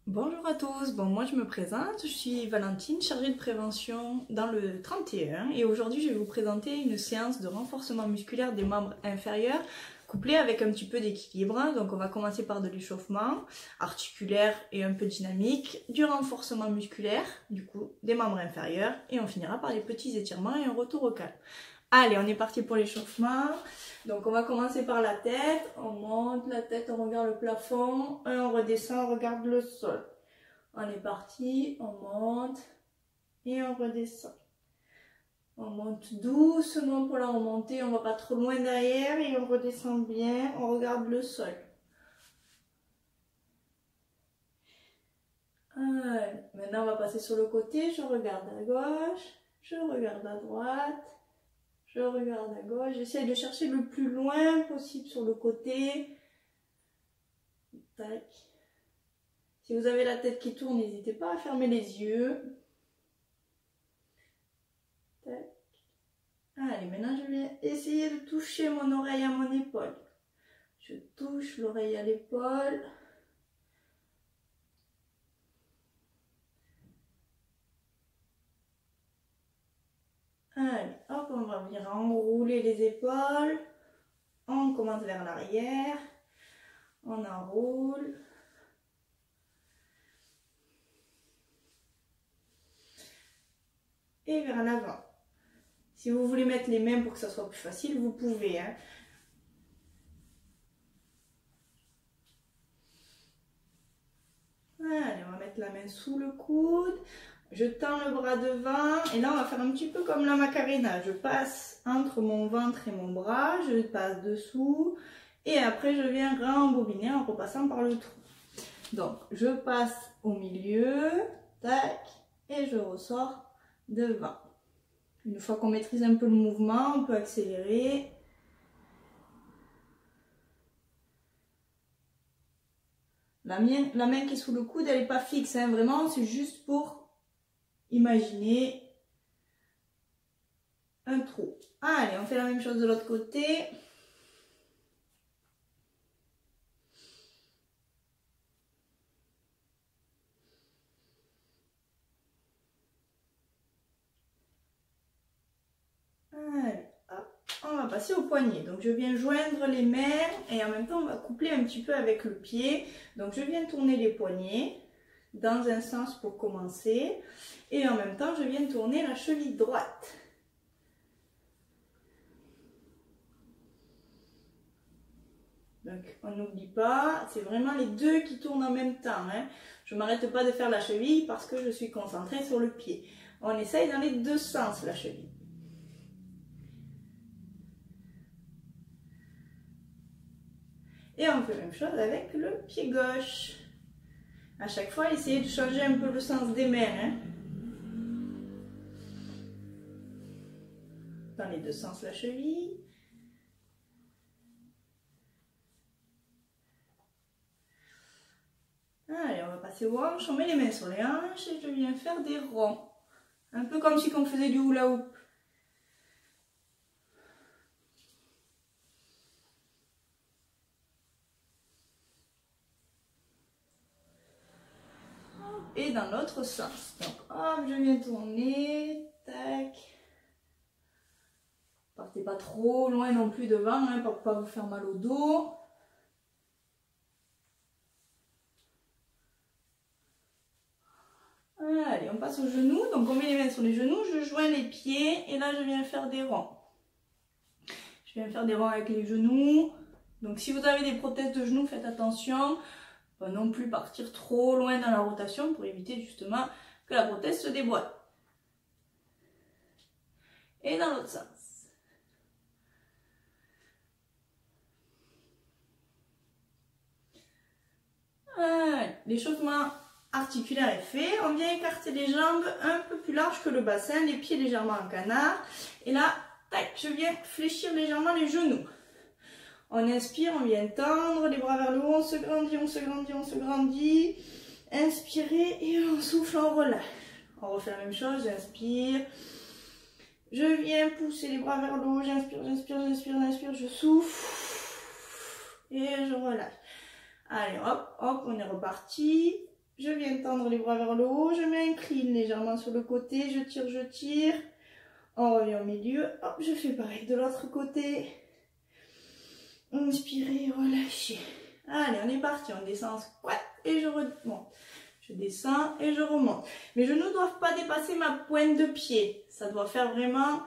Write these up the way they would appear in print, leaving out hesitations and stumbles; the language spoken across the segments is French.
Bonjour à tous, moi je me présente, je suis Valentine, chargée de prévention dans le 31 et aujourd'hui je vais vous présenter une séance de renforcement musculaire des membres inférieurs couplée avec un petit peu d'équilibre. Donc on va commencer par de l'échauffement articulaire et un peu dynamique, du renforcement musculaire du coup des membres inférieurs et on finira par les petits étirements et un retour au calme. Allez, on est parti pour l'échauffement. Donc on va commencer par la tête, on monte la tête, on regarde le plafond, et on redescend, on regarde le sol. On est parti, on monte et on redescend. On monte doucement pour la remontée, on va pas trop loin derrière et on redescend bien, on regarde le sol. Allez, maintenant on va passer sur le côté, je regarde à gauche, je regarde à droite. Je regarde à gauche, j'essaie de chercher le plus loin possible sur le côté. Tac. Si vous avez la tête qui tourne, n'hésitez pas à fermer les yeux. Tac. Allez, maintenant je vais essayer de toucher mon oreille à mon épaule. Je touche l'oreille à l'épaule. Allez, hop, on va venir enrouler les épaules. On commence vers l'arrière. On enroule. Et vers l'avant. Si vous voulez mettre les mains pour que ça soit plus facile, vous pouvez. Allez, on va mettre la main sous le coude. Je tends le bras devant et là on va faire un petit peu comme la Macarena. Je passe entre mon ventre et mon bras, je passe dessous et après je viens rembobiner en repassant par le trou. Donc je passe au milieu, tac, et je ressors devant. Une fois qu'on maîtrise un peu le mouvement, on peut accélérer. La main qui est sous le coude, elle n'est pas fixe, hein, vraiment, c'est juste pour imaginer un trou. Allez, on fait la même chose de l'autre côté. Allez, hop, on va passer au poignet. Donc je viens joindre les mains et en même temps on va coupler un petit peu avec le pied. Donc je viens tourner les poignets dans un sens pour commencer et en même temps je viens tourner la cheville droite. Donc on n'oublie pas, c'est vraiment les deux qui tournent en même temps, hein. Je ne m'arrête pas de faire la cheville parce que je suis concentrée sur le pied. On essaye dans les deux sens la cheville. Et on fait la même chose avec le pied gauche. À chaque fois, essayez de changer un peu le sens des mains, hein. Dans les deux sens la cheville. Allez, on va passer aux hanches. On met les mains sur les hanches et je viens faire des ronds. Un peu comme si on faisait du hula hoop. Et dans l'autre sens. Donc, hop, je viens tourner. Tac. Partez pas trop loin non plus devant, hein, pour ne pas vous faire mal au dos. Allez, on passe aux genoux. Donc, on met les mains sur les genoux. Je joins les pieds. Et là, je viens faire des ronds. Je viens faire des ronds avec les genoux. Donc, si vous avez des prothèses de genoux, faites attention. Pas non plus partir trop loin dans la rotation pour éviter justement que la prothèse se déboîte. Et dans l'autre sens. L'échauffement articulaire est fait. On vient écarter les jambes un peu plus larges que le bassin, les pieds légèrement en canard. Et là, tac, je viens fléchir légèrement les genoux. On inspire, on vient tendre les bras vers le haut, on se grandit, on se grandit, on se grandit. Inspirez et on souffle, on relâche. On refait la même chose, j'inspire. Je viens pousser les bras vers le haut, j'inspire, j'inspire, j'inspire, j'inspire, je souffle. Et je relâche. Allez, hop, hop, on est reparti. Je viens tendre les bras vers le haut, je m'incline légèrement sur le côté, je tire, je tire. On revient au milieu, hop, je fais pareil de l'autre côté. Inspirez, relâchez. Allez, on est parti, on descend en squat et je remonte. Je descends et je remonte. Mes genoux ne doivent pas dépasser ma pointe de pied. Ça doit faire vraiment,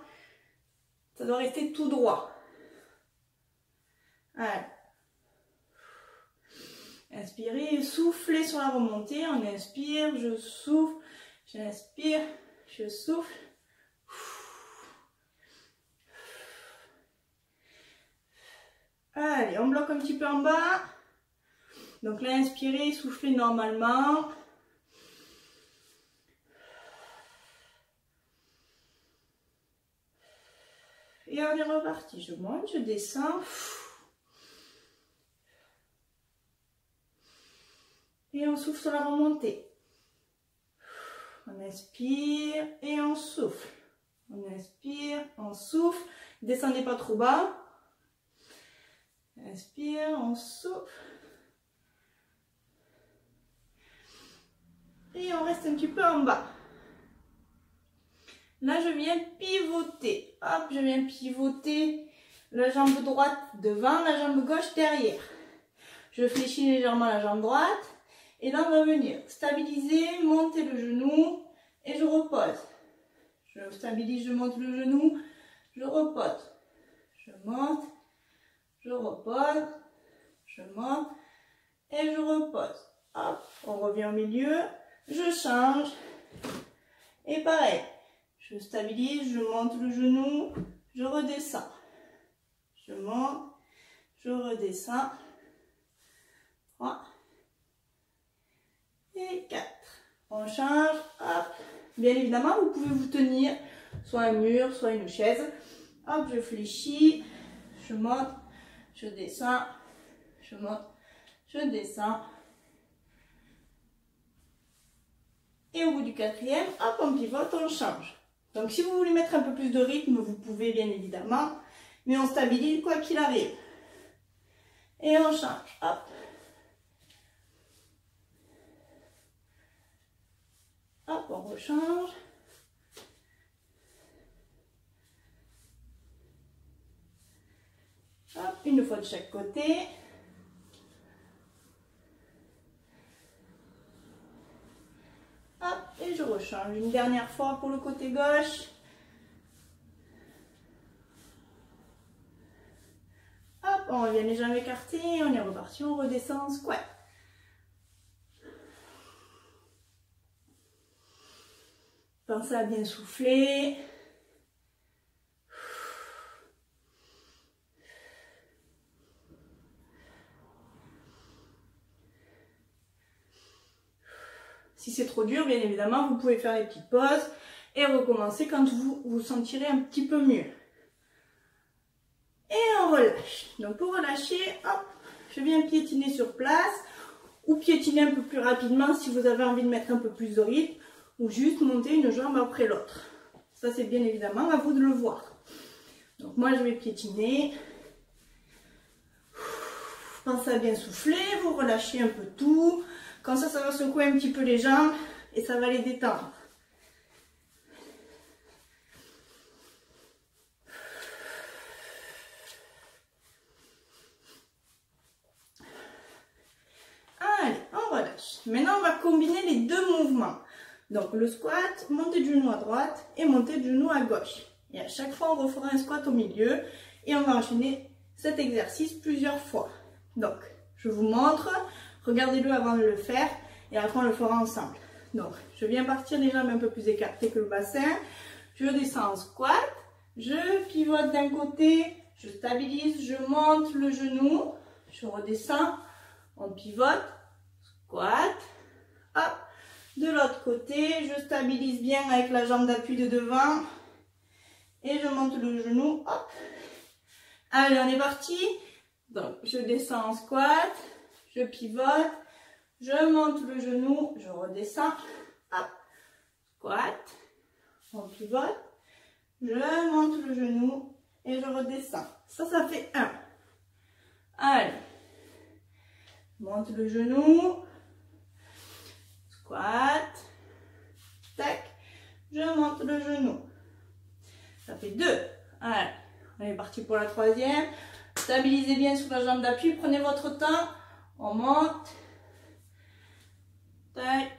ça doit rester tout droit. Allez. Inspirez, soufflez sur la remontée. On inspire, je souffle, j'inspire, je souffle. Allez, on bloque un petit peu en bas. Donc là, inspirez, soufflez normalement. Et on est reparti. Je monte, je descends. Et on souffle sur la remontée. On inspire et on souffle. On inspire, on souffle. Descendez pas trop bas. Inspire, on souffle. Et on reste un petit peu en bas. Là, je viens pivoter. Hop, je viens pivoter la jambe droite devant, la jambe gauche derrière. Je fléchis légèrement la jambe droite. Et là, on va venir stabiliser, monter le genou et je repose. Je stabilise, je monte le genou, je repose. Je monte, je repose, je monte et je repose. Hop, on revient au milieu, je change. Et pareil, je stabilise, je monte le genou, je redescends. Je monte, je redescends. 3. Et 4. On change, hop. Bien évidemment, vous pouvez vous tenir soit un mur, soit une chaise. Hop, je fléchis, je monte, je descends, je monte, je descends. Et au bout du 4e, hop, on pivote, on change. Donc si vous voulez mettre un peu plus de rythme, vous pouvez bien évidemment. Mais on stabilise quoi qu'il arrive. Et on change, hop. Hop, on rechange. Hop, une fois de chaque côté. Hop, et je rechange une dernière fois pour le côté gauche. Hop, on revient les jambes écartées, on est reparti, on redescend en squat. Pensez à bien souffler. Si c'est trop dur, bien évidemment, vous pouvez faire les petites pauses et recommencer quand vous vous sentirez un petit peu mieux. Et on relâche. Donc pour relâcher, hop, je viens piétiner sur place ou piétiner un peu plus rapidement si vous avez envie de mettre un peu plus de rythme ou juste monter une jambe après l'autre. Ça c'est bien évidemment à vous de le voir. Donc moi je vais piétiner. Pensez à bien souffler, vous relâchez un peu tout. Comme ça, ça va secouer un petit peu les jambes et ça va les détendre. Allez, on relâche. Maintenant, on va combiner les deux mouvements. Donc, le squat, montée de genou à droite et montée de genou à gauche. Et à chaque fois, on refera un squat au milieu et on va enchaîner cet exercice plusieurs fois. Donc, je vous montre. Regardez-le avant de le faire et après on le fera ensemble. Donc, je viens partir les jambes un peu plus écartées que le bassin. Je descends en squat. Je pivote d'un côté. Je stabilise. Je monte le genou. Je redescends. On pivote. Squat. Hop. De l'autre côté, je stabilise bien avec la jambe d'appui de devant. Et je monte le genou. Hop. Allez, on est parti. Donc, je descends en squat. Je pivote, je monte le genou, je redescends, hop, squat, on pivote, je monte le genou et je redescends. Ça fait 1. Allez, monte le genou, Squat. Tac. Je monte le genou. Ça fait 2. Allez, on est parti pour la troisième. Stabilisez bien sur la jambe d'appui. Prenez votre temps. On monte. Tac.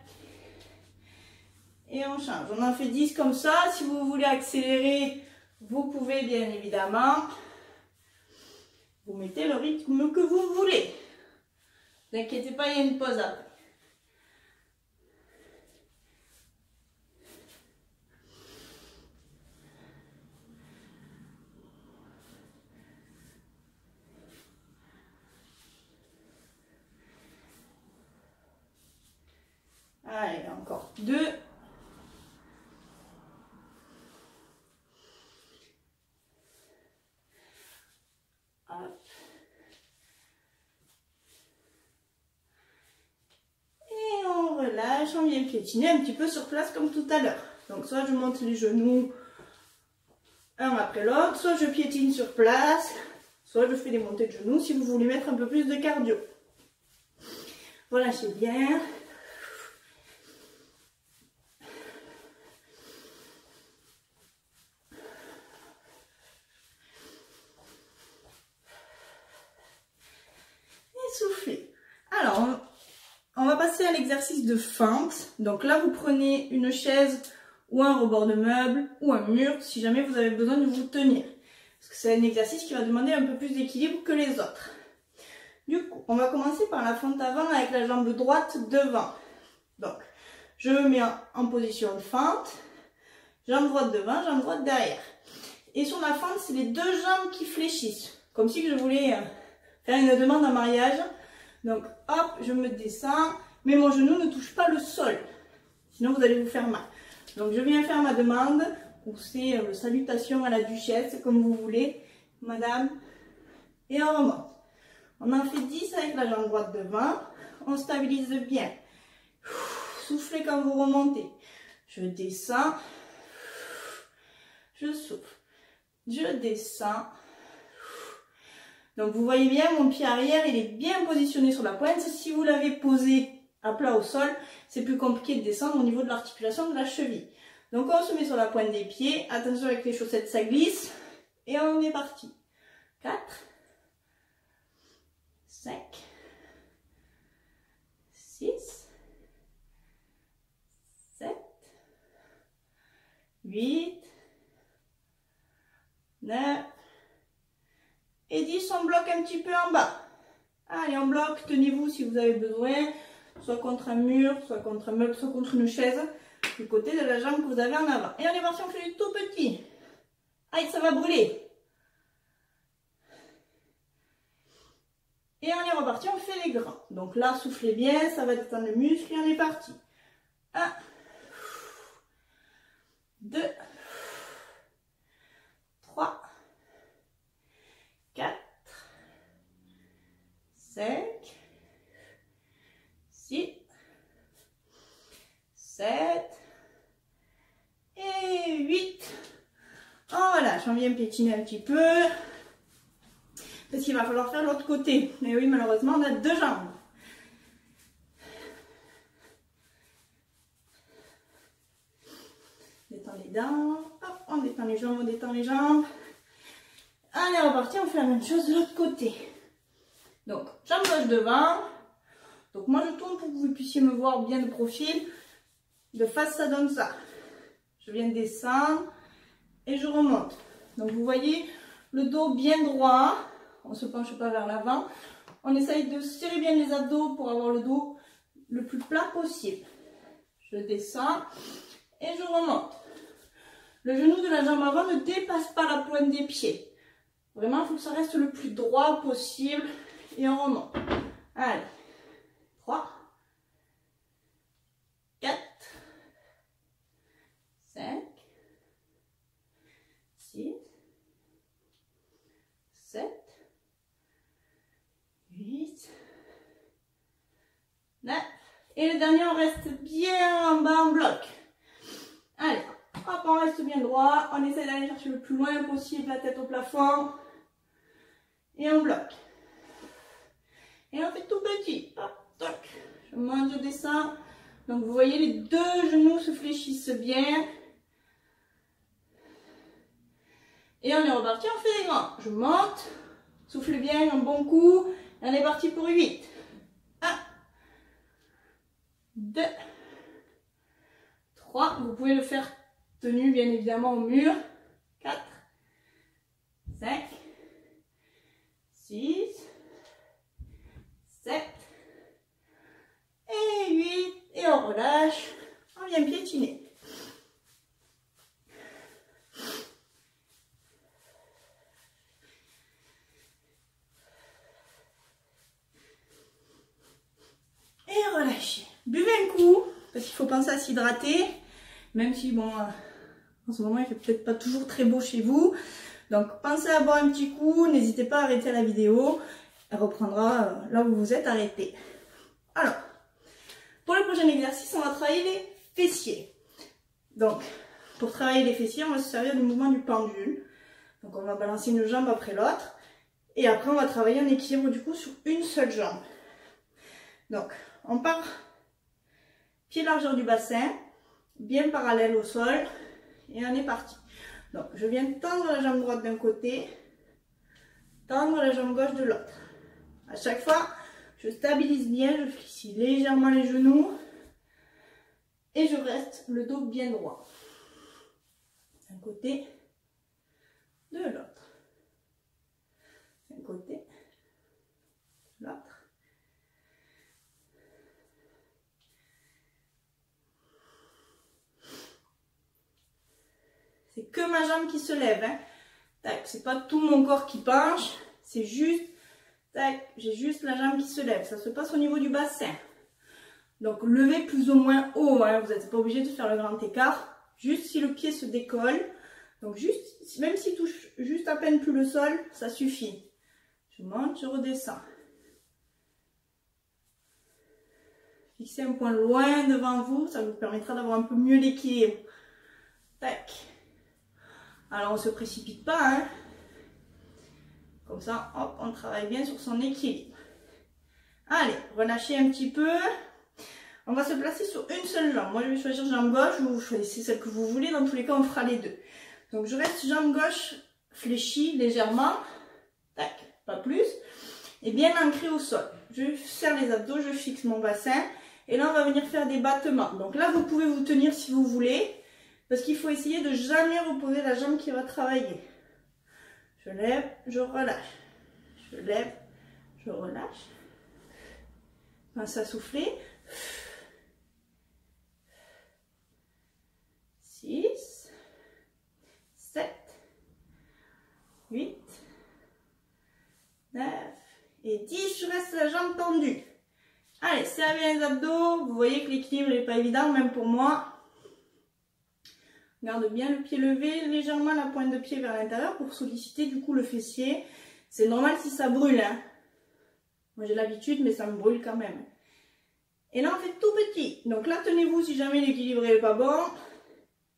Et on change. On en fait 10 comme ça. Si vous voulez accélérer, vous pouvez bien évidemment. Vous mettez le rythme que vous voulez. Ne vous inquiétez pas, il y a une pause après. Allez, encore 2. Hop. Et on relâche, on vient piétiner un petit peu sur place comme tout à l'heure. Donc soit je monte les genoux un après l'autre, soit je piétine sur place, soit je fais des montées de genoux si vous voulez mettre un peu plus de cardio. Relâchez bien. Soufflez. Alors, on va passer à l'exercice de fente. Donc là, vous prenez une chaise ou un rebord de meuble ou un mur si jamais vous avez besoin de vous tenir. Parce que c'est un exercice qui va demander un peu plus d'équilibre que les autres. Du coup, on va commencer par la fente avant avec la jambe droite devant. Donc, je me mets en position de fente. Jambe droite devant, jambe droite derrière. Et sur la fente, c'est les deux jambes qui fléchissent. Comme si je voulais faire une demande en mariage. Donc hop, je me descends, mais mon genou ne touche pas le sol. Sinon vous allez vous faire mal. Donc je viens faire ma demande, ou c'est salutation à la duchesse, comme vous voulez, madame. Et on remonte. On en fait 10 avec la jambe droite devant. On stabilise bien. Soufflez quand vous remontez. Je descends. Je souffle. Je descends. Donc vous voyez bien, mon pied arrière, il est bien positionné sur la pointe. Si vous l'avez posé à plat au sol, c'est plus compliqué de descendre au niveau de l'articulation de la cheville. Donc on se met sur la pointe des pieds. Attention avec les chaussettes, ça glisse. Et on est parti. 4, 5, 6, 7, 8, 9, et 10, on bloque un petit peu en bas. Allez, on bloque, tenez-vous si vous avez besoin, soit contre un mur, soit contre un meuble, soit contre une chaise, du côté de la jambe que vous avez en avant. Et on est parti, on fait du tout petit. Aïe, ça va brûler. Et on est reparti, on fait les grands. Donc là, soufflez bien, ça va détendre le muscle et on est parti. 1, 2, 3, 4, 5, 6, 7 et 8. On relâche, on vient piétiner un petit peu. Parce qu'il va falloir faire l'autre côté. Mais oui, malheureusement, on a deux jambes. Détend les dents. Hop, on détend les jambes, on détend les jambes. Allez, on repartit, on fait la même chose de l'autre côté. Donc, jambe gauche devant. Donc, moi, je tourne pour que vous puissiez me voir bien de profil. De face, ça donne ça. Je viens descendre et je remonte. Donc, vous voyez le dos bien droit. On ne se penche pas vers l'avant. On essaye de serrer bien les abdos pour avoir le dos le plus plat possible. Je descends et je remonte. Le genou de la jambe avant ne dépasse pas la pointe des pieds. Vraiment, il faut que ça reste le plus droit possible. Et on remonte. Allez. 3, 4, 5, 6, 7, 8, 9. Et le dernier, on reste bien en bas en bloc. Allez, hop, on reste bien droit. On essaie d'aller chercher le plus loin possible la tête au plafond. Et on bloque. Et on fait tout petit. Hop, toc. Je monte, je descends. Donc vous voyez, les deux genoux se fléchissent bien. Et on est reparti, on fait des grands. Je monte, souffle bien, un bon coup. On est parti pour 8. 1, 2, 3. Vous pouvez le faire tenu bien évidemment au mur. 4, 5, 6, 7 et 8. Et on relâche. On vient piétiner. Et relâchez. Buvez un coup, parce qu'il faut penser à s'hydrater, même si bon, en ce moment il fait peut-être pas toujours très beau chez vous. Donc pensez à boire un petit coup, n'hésitez pas à arrêter la vidéo, elle reprendra là où vous êtes arrêté. Alors, pour le prochain exercice, on va travailler les fessiers. Donc, pour travailler les fessiers, on va se servir du mouvement du pendule. Donc on va balancer une jambe après l'autre, et après on va travailler en équilibre du coup sur une seule jambe. Donc, on part pied largeur du bassin, bien parallèle au sol, et on est parti. Donc, je viens tendre la jambe droite d'un côté, tendre la jambe gauche de l'autre. À chaque fois, je stabilise bien, je fléchis légèrement les genoux, et je reste le dos bien droit. D'un côté, de l'autre. D'un côté, de l'autre. C'est que ma jambe qui se lève. Hein. Tac, c'est pas tout mon corps qui penche. C'est juste, tac, j'ai juste la jambe qui se lève. Ça se passe au niveau du bassin. Donc, levez plus ou moins haut. Hein. Vous n'êtes pas obligé de faire le grand écart. Juste si le pied se décolle. Donc, juste, même s'il touche juste à peine plus le sol, ça suffit. Je monte, je redescends. Fixez un point loin devant vous. Ça vous permettra d'avoir un peu mieux l'équilibre. Tac. Alors, on ne se précipite pas, hein. Comme ça, hop, on travaille bien sur son équilibre. Allez, relâchez un petit peu. On va se placer sur une seule jambe. Moi, je vais choisir jambe gauche. Vous choisissez celle que vous voulez. Dans tous les cas, on fera les deux. Donc, je reste jambe gauche fléchie légèrement. Tac, pas plus. Et bien ancrée au sol. Je serre les abdos, je fixe mon bassin. Et là, on va venir faire des battements. Donc là, vous pouvez vous tenir si vous voulez. Parce qu'il faut essayer de jamais reposer la jambe qui va travailler. Je lève, je relâche. Je lève, je relâche. Pense à souffler. 6, 7, 8, 9 et 10. Je reste la jambe tendue. Allez, serrez bien les abdos. Vous voyez que l'équilibre n'est pas évident, même pour moi. Garde bien le pied levé, légèrement la pointe de pied vers l'intérieur pour solliciter du coup le fessier. C'est normal si ça brûle. Hein. Moi j'ai l'habitude, mais ça me brûle quand même. Et là on fait tout petit. Donc là tenez-vous si jamais l'équilibre n'est pas bon.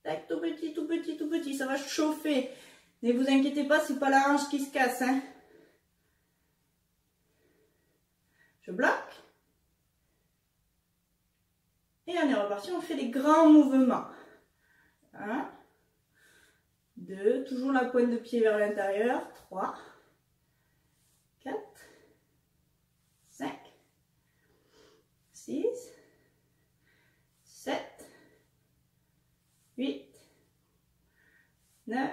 Tac, tout petit, tout petit, tout petit. Ça va chauffer. Ne vous inquiétez pas, c'est pas la hanche qui se casse. Hein. Je bloque. Et on est reparti, on fait des grands mouvements. 1, 2, toujours la pointe de pied vers l'intérieur, 3, 4, 5, 6, 7, 8, 9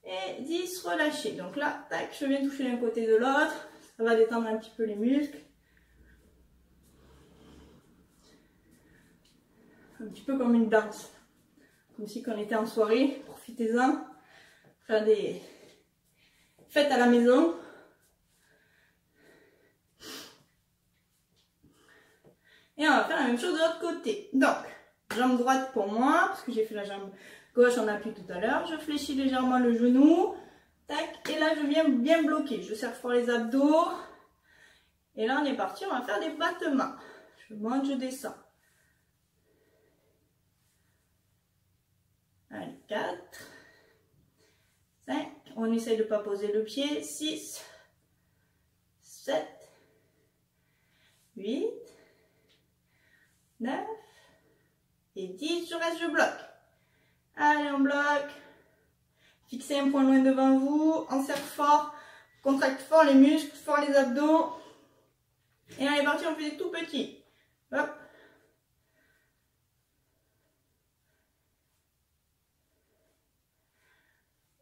et 10, relâchez. Donc là, tac, je viens toucher d'un côté de l'autre, ça va détendre un petit peu les muscles. Un petit peu comme une danse. Comme si on était en soirée, profitez-en, faire des fêtes à la maison. Et on va faire la même chose de l'autre côté. Donc, jambe droite pour moi, parce que j'ai fait la jambe gauche en appui tout à l'heure. Je fléchis légèrement le genou. Tac, et là je viens bien bloquer. Je serre fort les abdos. Et là on est parti, on va faire des battements. Je monte, je descends. Allez, 4, 5, on essaye de ne pas poser le pied, 6, 7, 8, Et 10, je reste, je bloque. Allez, on bloque. Fixez un point loin devant vous, on serre fort, contracte fort les muscles, fort les abdos. Et on est parti, on fait des tout petits. Hop.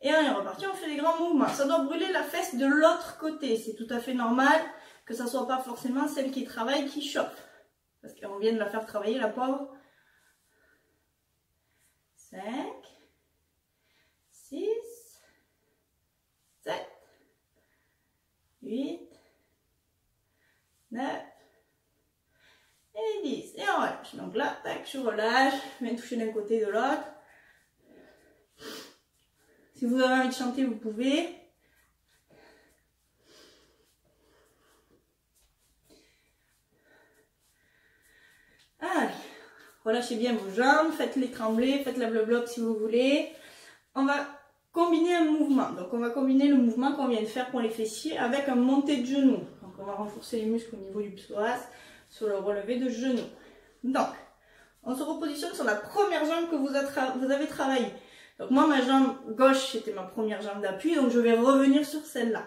Et on est reparti, on fait des grands mouvements. Ça doit brûler la fesse de l'autre côté. C'est tout à fait normal que ça ne soit pas forcément celle qui travaille qui chauffe. Parce qu'on vient de la faire travailler, la pauvre. 5, 6, 7, 8, 9 et 10. Et on relâche. Donc là, tac, je relâche. Je viens toucher d'un côté et de l'autre. Si vous avez envie de chanter, vous pouvez. Allez, relâchez bien vos jambes, faites-les trembler, faites la bloc si vous voulez. On va combiner un mouvement. Donc on va combiner le mouvement qu'on vient de faire pour les fessiers avec un monté de genoux. Donc on va renforcer les muscles au niveau du psoas sur le relevé de genoux. Donc, on se repositionne sur la première jambe que vous avez travaillée. Donc moi, ma jambe gauche, c'était ma première jambe d'appui, donc je vais revenir sur celle-là.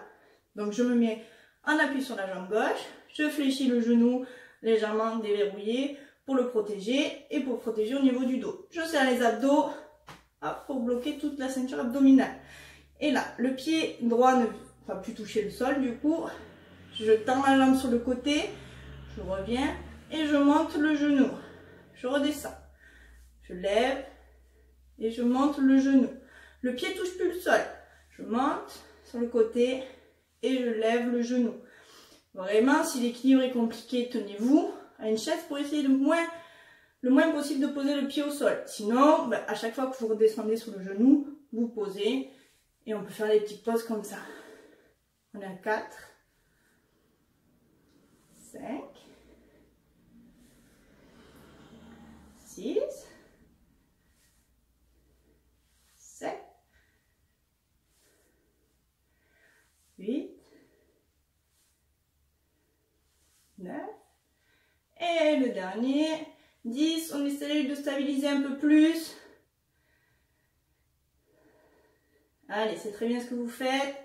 Donc je me mets en appui sur la jambe gauche, je fléchis le genou légèrement déverrouillé pour le protéger et pour protéger au niveau du dos. Je serre les abdos pour bloquer toute la ceinture abdominale. Et là, le pied droit ne va plus toucher le sol, du coup, je tends la jambe sur le côté, je reviens et je monte le genou. Je redescends, je lève, et je monte le genou. Le pied touche plus le sol. Je monte sur le côté et je lève le genou. Vraiment, si l'équilibre est compliqué, tenez-vous à une chaise pour essayer le moins possible de poser le pied au sol. Sinon, à chaque fois que vous redescendez sur le genou, vous posez et on peut faire des petites pauses comme ça. On est à 4, 5, 6, 7, 8, 9, et le dernier, 10, on essaie de stabiliser un peu plus. Allez, c'est très bien ce que vous faites.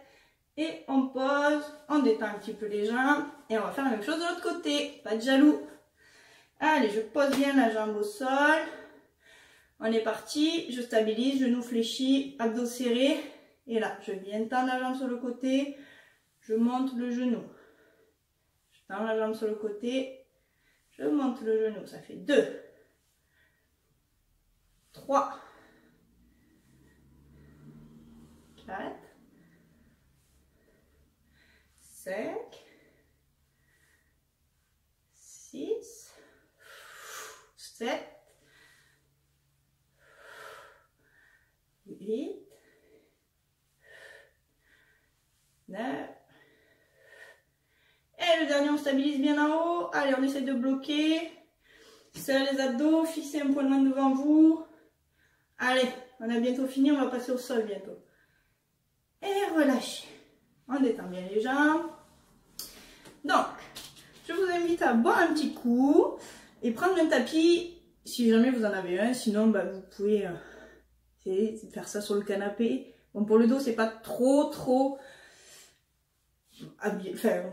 Et on pose, on détend un petit peu les jambes, et on va faire la même chose de l'autre côté, pas de jaloux. Allez, je pose bien la jambe au sol. On est parti, je stabilise, genou fléchi, abdos serrés. Et là, je viens tendre la jambe sur le côté, je monte le genou. Je tends la jambe sur le côté, je monte le genou. Ça fait 2, 3, 4, 5, 6, 7, 8, 9. Et le dernier, on stabilise bien en haut. Allez, on essaie de bloquer. Serrez les abdos, fixez un point de main devant vous. Allez, on a bientôt fini, on va passer au sol bientôt. Et relâchez. On détend bien les jambes. Donc, je vous invite à boire un petit coup et prendre un tapis si jamais vous en avez un. Sinon, vous pouvez essayer de faire ça sur le canapé. Bon, pour le dos, c'est pas trop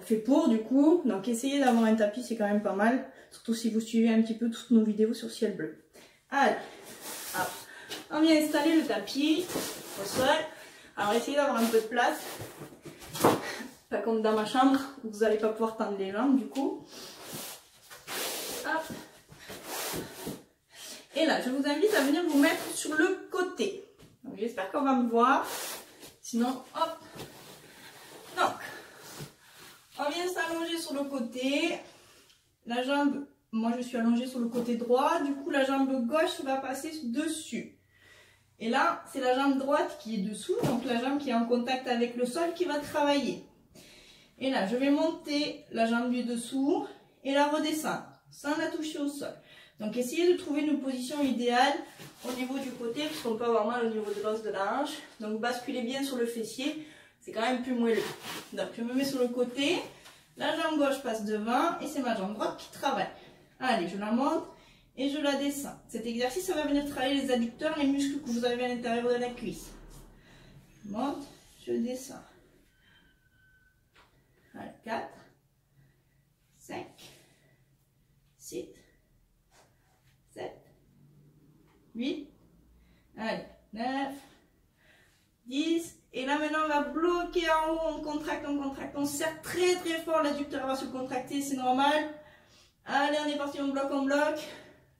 fait pour du coup. Donc, essayez d'avoir un tapis, c'est quand même pas mal. Surtout si vous suivez un petit peu toutes nos vidéos sur ciel bleu. Allez, hop. On vient installer le tapis au sol. Alors, essayez d'avoir un peu de place. Pas comme dans ma chambre, vous n'allez pas pouvoir tendre les jambes du coup. Hop. Et là, je vous invite à venir vous mettre sur le côté. Donc, j'espère qu'on va me voir. Sinon, hop. Donc, on vient s'allonger sur le côté. La jambe, moi je suis allongée sur le côté droit. Du coup, la jambe gauche va passer dessus. Et là, c'est la jambe droite qui est dessous. Donc, la jambe qui est en contact avec le sol qui va travailler. Et là, je vais monter la jambe du dessous et la redescendre sans la toucher au sol. Donc, essayez de trouver une position idéale au niveau du côté, parce qu'on peut avoir mal au niveau de l'os de la hanche. Donc, basculez bien sur le fessier, c'est quand même plus moelleux. Donc, je me mets sur le côté, la jambe gauche passe devant et c'est ma jambe droite qui travaille. Allez, je la monte et je la descends. Cet exercice, ça va venir travailler les adducteurs, les muscles que vous avez à l'intérieur de la cuisse. Je monte, je descends. Voilà, 4, 5, 6, 7, 8, allez, 9, 10. Et là maintenant on va bloquer en haut, on contracte, on serre très très fort, l'adducteur va se contracter, c'est normal. Allez, on est parti, on bloque,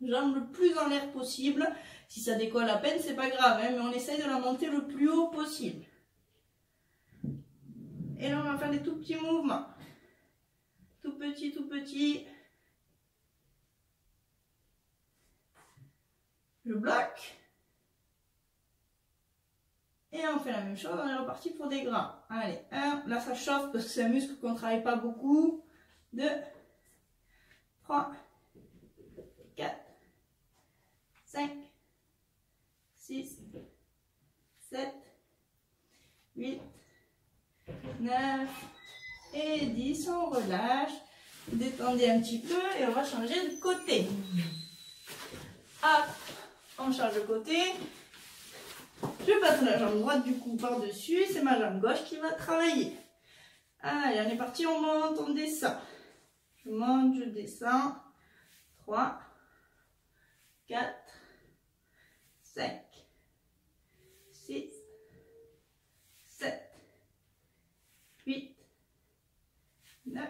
jambe le plus en l'air possible. Si ça décolle à peine, c'est pas grave, hein, mais on essaye de la monter le plus haut possible. Et là on va faire des tout petits mouvements. Tout petit. Je bloque. Et on fait la même chose, on est reparti pour des grands. Allez, 1, là ça chauffe parce que c'est un muscle qu'on ne travaille pas beaucoup. 2, 3, 4, 5, 6, 7, 8, 9 et 10. On relâche, détendez un petit peu et on va changer de côté. Hop, on change de côté. Je passe la jambe droite du coup par-dessus, c'est ma jambe gauche qui va travailler. Allez, on est parti, on monte, on descend. Je monte, je descends. 3, 4, 5, 6, 7, 8, 9,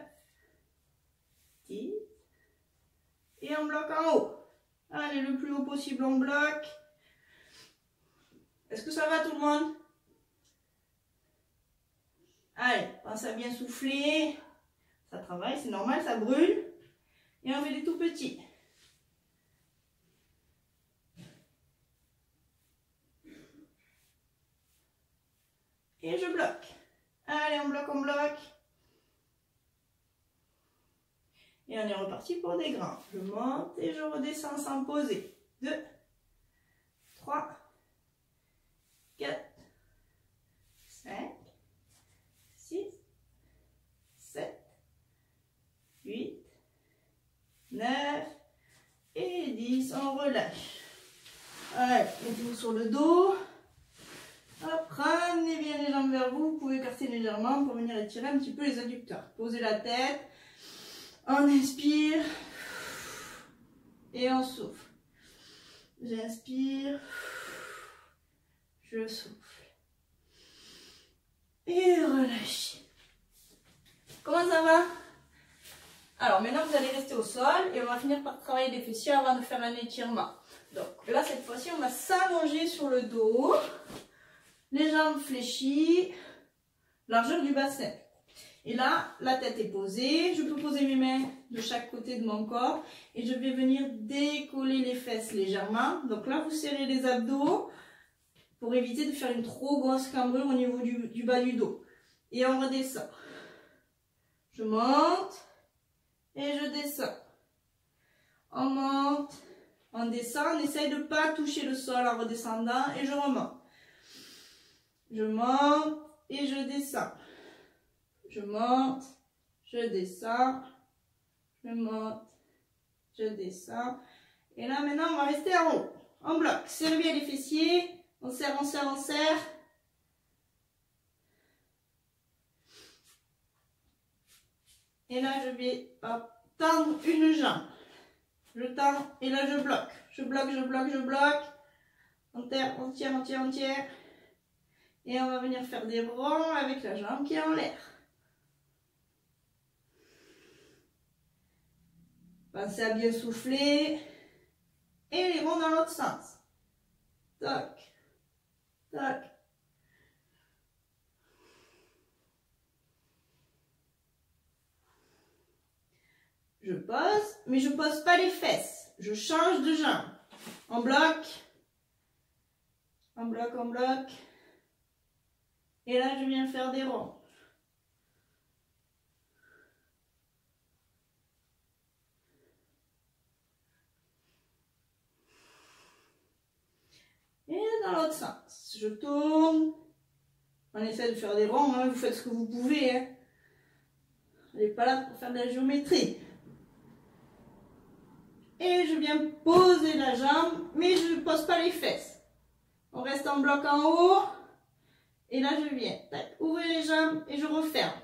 10. Et on bloque en haut. Allez, le plus haut possible, on bloque. Est-ce que ça va tout le monde? Allez, pense à bien souffler. Ça travaille, c'est normal, ça brûle. Et on fait des tout petits. Et je bloque. Allez, on bloque. Et on est reparti pour des grands. Je monte et je redescends sans poser. 2, 3, 4, 5, 6, 7, 8, 9 et 10. On relâche. Allez, mettez-vous sur le dos. Hop, ramenez bien les jambes vers vous. Vous pouvez écarter légèrement pour venir étirer un petit peu les adducteurs. Posez la tête. On inspire. Et on souffle. J'inspire. Je souffle. Et relâchez. Comment ça va? Alors maintenant vous allez rester au sol et on va finir par travailler les fessiers avant de faire un étirement. Donc là cette fois-ci on va s'allonger sur le dos. Les jambes fléchies. Largeur du bassin. Et là, la tête est posée. Je peux poser mes mains de chaque côté de mon corps. Et je vais venir décoller les fesses légèrement. Donc là, vous serrez les abdos pour éviter de faire une trop grosse cambrure au niveau du bas du dos. Et on redescend. Je monte et je descends. On monte, on descend. On essaye de ne pas toucher le sol en redescendant et je remonte. Je monte et je descends. Je monte, je descends, je monte, je descends. Et là, maintenant, on va rester en haut. On bloque. Serrez bien les fessiers. On serre, on serre, on serre. Et là, je vais tendre une jambe. Je tends et là, je bloque. Je bloque. On tire. Et on va venir faire des ronds avec la jambe qui est en l'air. Pensez à bien souffler. Et les ronds dans l'autre sens. Toc. Toc. Je pose, mais je pose pas les fesses. Je change de jambe. On bloque. On bloque. Et là, je viens faire des ronds. Et dans l'autre sens, je tourne. On essaie de faire des ronds, hein. Vous faites ce que vous pouvez. Hein. On n'est pas là pour faire de la géométrie. Et je viens poser la jambe, mais je ne pose pas les fesses. On reste en bloc en haut. Et là, je viens ouvrir les jambes et je referme.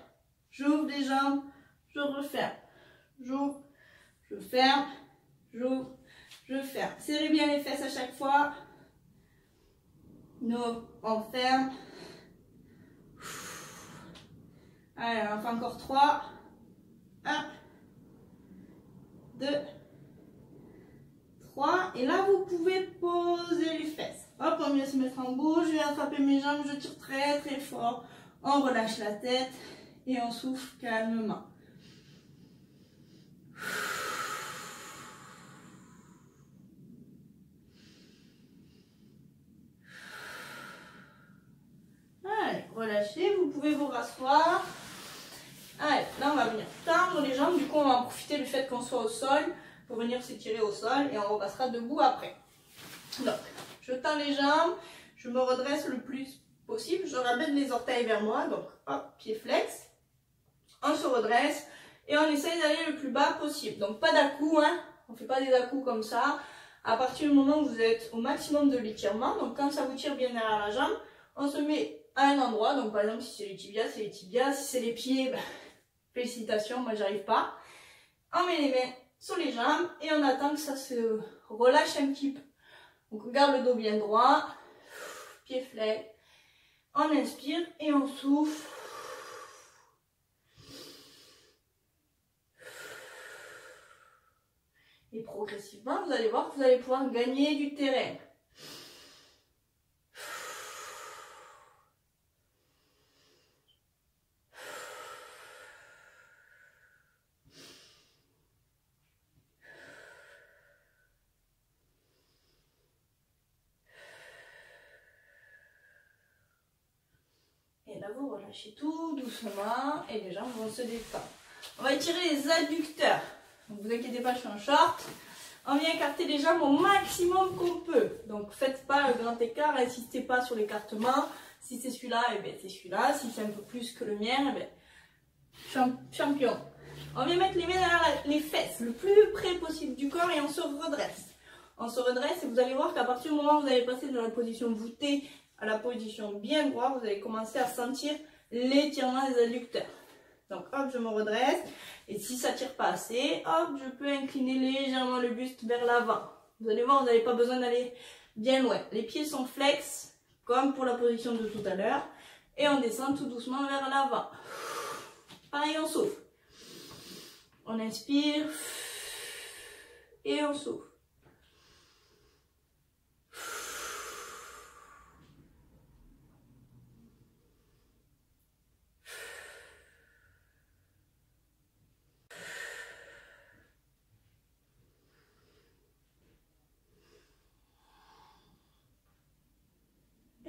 J'ouvre les jambes, je referme. J'ouvre, je ferme, j'ouvre, je ferme. Serrez bien les fesses à chaque fois. Nous, on ferme. Allez, on en fait encore 3. 1, 2, 3. Et là, vous pouvez poser les fesses. Hop, on vient se mettre en bouche. Je viens attraper mes jambes, je tire très très fort. On relâche la tête et on souffle calmement. Allez, relâchez, vous pouvez vous rasseoir. Allez, là on va venir tendre les jambes, du coup on va en profiter du fait qu'on soit au sol pour venir s'étirer au sol et on repassera debout après. Donc, je tends les jambes, je me redresse le plus possible, je ramène les orteils vers moi, donc hop, pied flex. On se redresse et on essaye d'aller le plus bas possible. Donc pas d'à-coups, hein, on ne fait pas des à-coups comme ça. À partir du moment où vous êtes au maximum de l'étirement, donc quand ça vous tire bien derrière la jambe, on se met à un endroit, donc par exemple si c'est les tibias, c'est les tibias, si c'est les pieds, ben, félicitations, moi j'arrive pas. On met les mains sur les jambes et on attend que ça se relâche un petit peu. Donc on garde le dos bien droit, pied flex, on inspire et on souffle. Et progressivement, vous allez voir que vous allez pouvoir gagner du terrain. Et là, vous relâchez tout doucement et les jambes vont se détendre. On va étirer les adducteurs. Donc, vous inquiétez pas, je suis en short. On vient écarter les jambes au maximum qu'on peut. Donc, faites pas le grand écart, insistez pas sur l'écartement. Si c'est celui-là, eh bien, c'est celui-là. Si c'est un peu plus que le mien, eh bien, champion. On vient mettre les mains derrière les fesses, le plus près possible du corps et on se redresse. On se redresse et vous allez voir qu'à partir du moment où vous allez passer de la position voûtée à la position bien droite, vous allez commencer à sentir l'étirement des adducteurs. Donc hop, je me redresse. Et si ça ne tire pas assez, hop, je peux incliner légèrement le buste vers l'avant. Vous allez voir, vous n'avez pas besoin d'aller bien loin. Les pieds sont flex, comme pour la position de tout à l'heure. Et on descend tout doucement vers l'avant. Pareil, on souffle. On inspire. Et on souffle.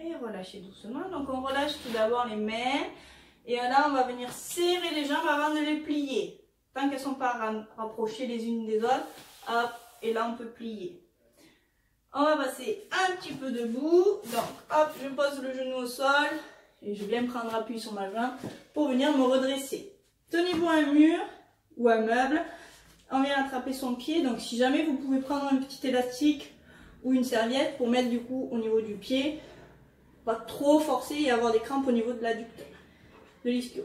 Et relâchez doucement. Donc on relâche tout d'abord les mains. Et là on va venir serrer les jambes avant de les plier. Tant qu'elles ne sont pas rapprochées les unes des autres. Hop, et là on peut plier. On va passer un petit peu debout. Donc hop, je pose le genou au sol. Et je viens prendre appui sur ma jambe pour venir me redresser. Tenez-vous à un mur ou un meuble. On vient attraper son pied. Donc si jamais vous pouvez prendre un petit élastique ou une serviette pour mettre du coup au niveau du pied. Pas trop forcer et avoir des crampes au niveau de l'adducteur, de l'ischio.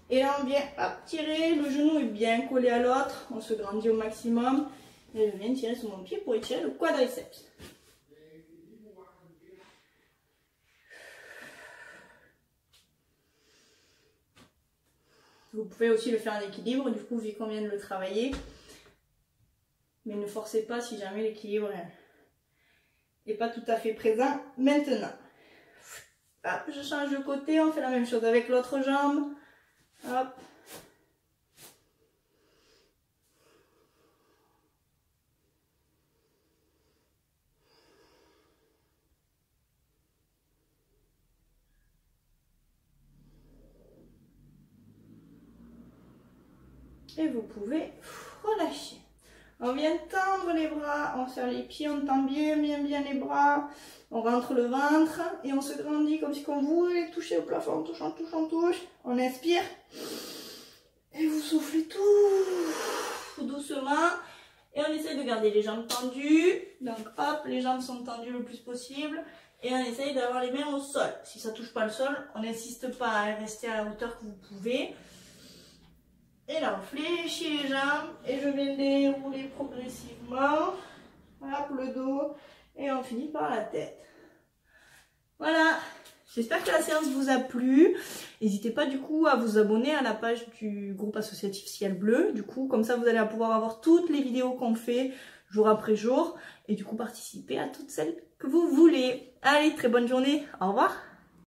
Et là on vient tirer, le genou est bien collé à l'autre, on se grandit au maximum. Et je viens tirer sur mon pied pour étirer le quadriceps. Vous pouvez aussi le faire en équilibre, du coup vu qu'on vient de le travailler. Mais ne forcez pas si jamais l'équilibre n'est pas tout à fait présent maintenant. Hop, je change de côté, on fait la même chose avec l'autre jambe. Hop. Et vous pouvez relâcher. On vient tendre les bras, on serre les pieds, on tend bien les bras. On rentre le ventre et on se grandit comme si on voulait toucher au plafond. On touche, on touche, on touche. On inspire. Et vous soufflez tout doucement. Et on essaye de garder les jambes tendues. Donc hop, les jambes sont tendues le plus possible. Et on essaye d'avoir les mains au sol. Si ça touche pas le sol, on n'insiste pas à rester à la hauteur que vous pouvez. Et là, on fléchit les jambes. Et je vais dérouler progressivement. Hop, le dos. Et on finit par la tête. Voilà. J'espère que la séance vous a plu. N'hésitez pas du coup à vous abonner à la page du groupe associatif Ciel Bleu. Du coup, comme ça, vous allez pouvoir avoir toutes les vidéos qu'on fait jour après jour. Et du coup, participer à toutes celles que vous voulez. Allez, très bonne journée. Au revoir.